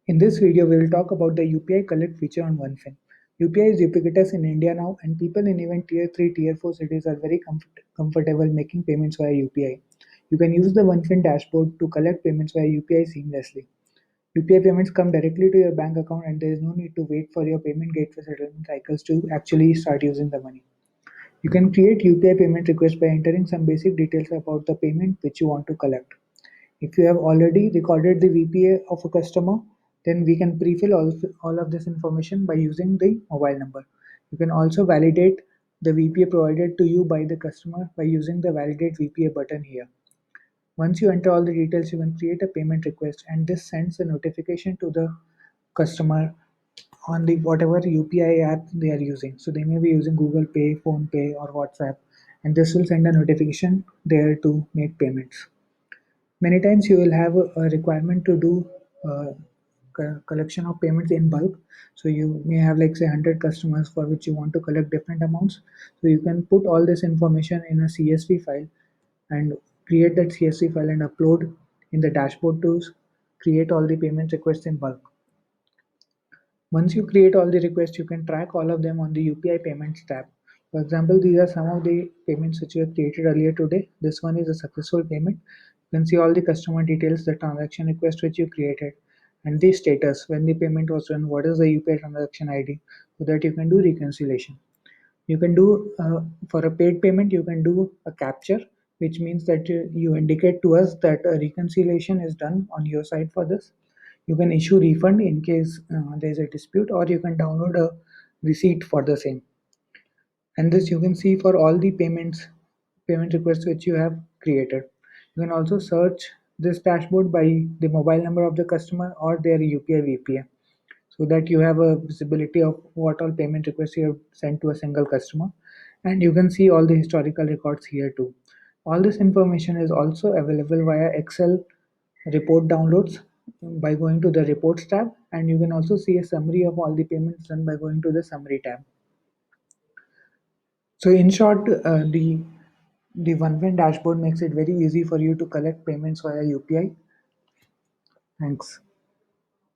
In this video, we will talk about the UPI Collect feature on OneFin. UPI is ubiquitous in India now, and people in even Tier 3, Tier 4 cities are very comfortable making payments via UPI. You can use the OneFin dashboard to collect payments via UPI seamlessly. UPI payments come directly to your bank account, and there is no need to wait for your payment gateway settlement cycles to actually start using the money. You can create UPI payment request by entering some basic details about the payment which you want to collect. If you have already recorded the VPA of a customer, then we can pre-fill all of this information by using the mobile number. You can also validate the VPA provided to you by the customer by using the validate VPA button here. Once you enter all the details, you can create a payment request, and this sends a notification to the customer on the whatever UPI app they are using. So they may be using Google Pay, Phone Pay, or WhatsApp, and this will send a notification there to make payments. Many times you will have a requirement to do uh, collection of payments in bulk. So you may have like say 100 customers for which you want to collect different amounts. So you can put all this information in a CSV file and create that CSV file and upload in the dashboard to create all the payment requests in bulk. Once you create all the requests, you can track all of them on the UPI payments tab. For example, these are some of the payments which you have created earlier today. This one is a successful payment. You can see all the customer details, the transaction request which you created, and the status when the payment was done, what is the UPI transaction ID, so that you can do reconciliation. You can do for a paid payment, you can do a capture, which means that you indicate to us that a reconciliation is done on your side for this. You can issue refund in case there is a dispute, or you can download a receipt for the same. And this you can see for all the payment requests which you have created. You can also search this dashboard by the mobile number of the customer or their UPI VPA, so that you have a visibility of what all payment requests you have sent to a single customer, and you can see all the historical records here too. All this information is also available via Excel report downloads by going to the reports tab, and you can also see a summary of all the payments done by going to the summary tab. So in short, the OneFin dashboard makes it very easy for you to collect payments via UPI. Thanks.